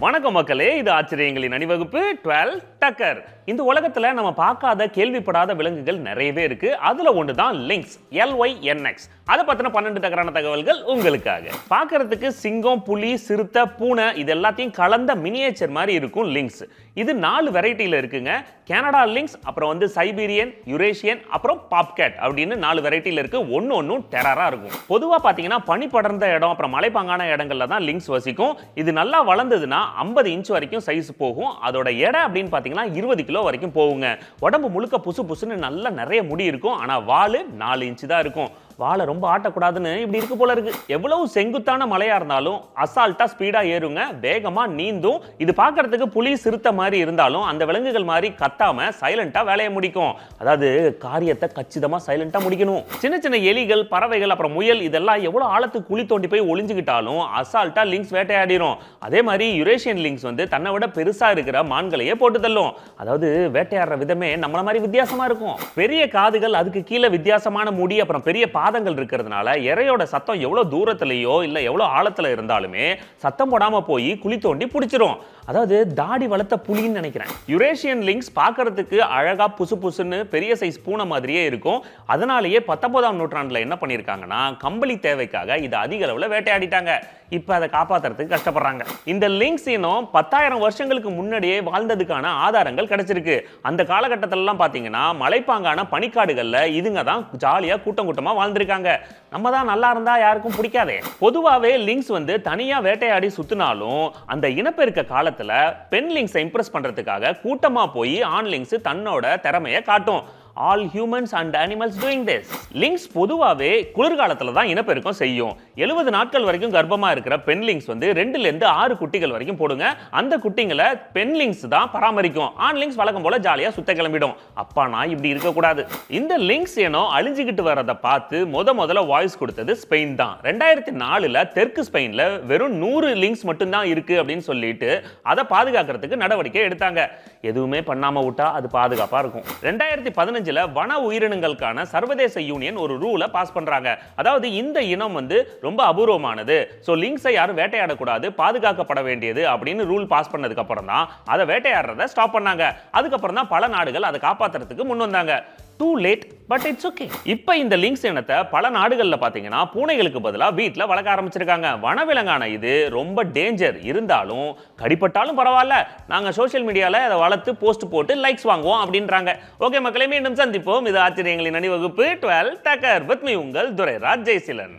வணக்கம் மக்களே, இது ஆச்சரியங்களின் அணிவகுப்பு 12 டக்கர். இந்த உலகத்துல நம்ம பார்க்காத கேள்விப்படாத விலங்குகள் நிறையவே இருக்கு. அதுல ஒன்று தான் லிங்க்ஸ், LYNX. அதை பத்தின 12 டக்கரான தகவல்கள் உங்களுக்காக. பார்க்கறதுக்கு சிங்கம், புலி, சிறுத்தை, பூனை இது எல்லாத்தையும் கலந்த மினியேச்சர் மாதிரி இருக்கும் லிங்க்ஸ். இது 4 வெரைட்டில இருக்குங்க. கனடா லிங்க்ஸ், அப்புறம் சைபீரியன், யுரேஷியன், அப்புறம் பாப்கேட் அப்படின்னு 4 வெரைட்டில இருக்கு. ஒன்னும் டெரரா இருக்கும். பொதுவா பாத்தீங்கன்னா பனி படர்ந்த இடம், அப்புறம் மலைப்பாங்கான இடங்கள்ல தான் லிங்க்ஸ் வசிக்கும். இது நல்லா வளர்ந்ததுன்னா 50 இன்ச் வரைக்கும் சைஸ் போகும். அதோட எடை அப்படின்னு பாத்தீங்கன்னா 20 கிலோ வரைக்கும் போகுங்க. உடம்பு முழுக்க புசு புசுன்னு நல்லா நிறைய முடி இருக்கும். ஆனா வால் 4 இன்ச் தான் இருக்கும். வாழை ரொம்ப ஆட்டக்கூடாதுன்னு இப்படி இருக்கு போல இருக்கு. எவ்வளவு செங்குத்தான மலையா இருந்தாலும் அசால்ட்டா ஸ்பீடா ஏறுங்க, வேகமா நீந்தும். இது பார்க்கறதுக்கு புலி, சிறுத்தை மாதிரி இருந்தாலும் அந்த விலங்குகள் மாதிரி கத்தாம சைலண்டா வேலையை முடிக்கும். அதாவது காரியத்தை கச்சிதமா சைலண்டா முடிக்கணும். சின்ன சின்ன எலிகள், பறவைகள், அப்புறம் முயல் இதெல்லாம் எவ்வளவு ஆழத்துக்கு குழி தோண்டி போய் ஒளிஞ்சுக்கிட்டாலும் அசால்ட்டா லிங்க்ஸ் வேட்டையாடிரும். அதே மாதிரி யுரேஷியன் லிங்க்ஸ் தன்னை விட பெருசா இருக்கிற மான்களையே போட்டு தள்ளும். அதாவது வேட்டையாடுற விதமே நம்மள மாதிரி வித்தியாசமா இருக்கும். பெரிய காதுகள், அதுக்கு கீழே வித்தியாசமான முடி, அப்புறம் பெரிய பாதங்கள் இருக்கிறதுனால இறையோட சத்தம் எவ்வளவு தூரத்திலேயோ இல்ல எவ்வளவு ஆழத்துல இருந்தாலுமே சத்தம் போடாம போய் குழி தோண்டி பிடிச்சிரும். அதாவது தாடி வளர்த்த புலின்னு நினைக்கிறேன். யுரேஷியன் லிங்க்ஸ் பார்க்கறதுக்கு அழகா புசு புசுன்னு பெரிய சைஸ் பூனை மாதிரியே இருக்கும். அதனாலேயே 19ஆம் நூற்றாண்டுல என்ன பண்ணிருக்காங்கன்னா கம்பளி தேவைக்காக இதை அதிக அளவுல வேட்டையாடிட்டாங்க. இப்ப அதை காப்பாத்துறதுக்கு கஷ்டப்படுறாங்க. இந்த லிங்க்ஸ் இனம் 10,000 வருஷங்களுக்கு முன்னாடியே வாழ்ந்ததுக்கான ஆதாரங்கள் கிடைச்சிருக்கு. அந்த காலகட்டத்திலலாம் பாத்தீங்கன்னா மலைப்பாங்கான பனிக்காடுகள்ல இதுங்க தான் ஜாலியா கூட்டம் கூட்டமா வாழ்ந்திருக்காங்க. நம்ம தான் நல்லா இருந்தா யாருக்கும் பிடிக்காதே. பொதுவாவே லிங்க்ஸ் தனியா வேட்டையாடி சுத்தினாலும் அந்த இனப்பெருக்க காலத்துல பெண் லிங்க்ஸை இம்ப்ரெஸ் பண்றதுக்காக கூட்டமா போய் ஆண் லிங்க்ஸ் தன்னோட திறமையை காட்டும். All humans and animals doing this. Links பொதுவாவே குளிர்காலத்துல தான் இனப்பெருக்கம் செய்யும். 70 நாட்கள் வரைக்கும் கர்ப்பமா இருக்கிற பெண் லிங்க்ஸ் 2ல இருந்து 6 குட்டிகள் வரைக்கும் போடுங்க. அந்த குட்டிகளை பெண் லிங்க்ஸ் தான் பராமரிக்கும். ஆண் லிங்க்ஸ் வழக்கம் போல ஜாலியா சுத்த கிளம்பிடும். அப்பா நான் இப்படி இருக்க கூடாது. இந்த லிங்க்ஸ் அழிஞ்சுக்கிட்டு வரதை பார்த்து முதல்ல வாய்ஸ் கொடுத்தது ஸ்பெயின் தான். 2004ல தெற்கு ஸ்பெயின்ல வெறும் 100 லிங்க்ஸ் மட்டும் தான் இருக்கு அப்படின்னு சொல்லிட்டு அதை பாதுகாக்கிறதுக்கு நடவடிக்கை எடுத்தாங்க. எதுவுமே பண்ணாம விட்டா அது பாதுகாப்பா இருக்கும். 2015 வன உயிரினங்களுக்கான சர்வதேச யூனியன் ஒரு ரூலை பாஸ் பண்றாங்க. அதாவது இந்த இனம் ரொம்ப அபூர்வமானது, சோ லிங்க்ஸை யாரும் வேட்டையாடக்கூடாது, பாதுகாக்கப்பட வேண்டியது அப்படின்னு ரூல் பாஸ் பண்ணதுக்கு அப்புறம் தான் அதை வேட்டையாடுறத ஸ்டாப் பண்ணாங்க. அதுக்கப்புறம் தான் பல நாடுகள் அதை காப்பாத்துறதுக்கு முன் வந்தாங்க. Too late, but it's okay. இப்போ இந்த லிங்க்ஸ் இனத்தை பல நாடுகள்ல பாத்தீங்கன்னா பூனைகளுக்கு பதிலா வீட்ல வளர்க்க ஆரம்பிச்சிருக்காங்க. வனவிலங்கான இது ரொம்ப டேஞ்சர் இருந்தாலும் கடிப்பட்டாலும் பரவாயில்ல, நாங்க சோஷியல் மீடியால அதை வளர்த்து போஸ்ட் போட்டு லைக்ஸ் வாங்குவோம் அப்படின்றாங்க. ஓகே மக்களே, மீண்டும் சந்திப்போம். இது ஆச்சரியங்களின் அணிவகுப்பு 12 டக்கர். வித் மீ உங்கள் துரைராஜ் ஜெயசீலன்.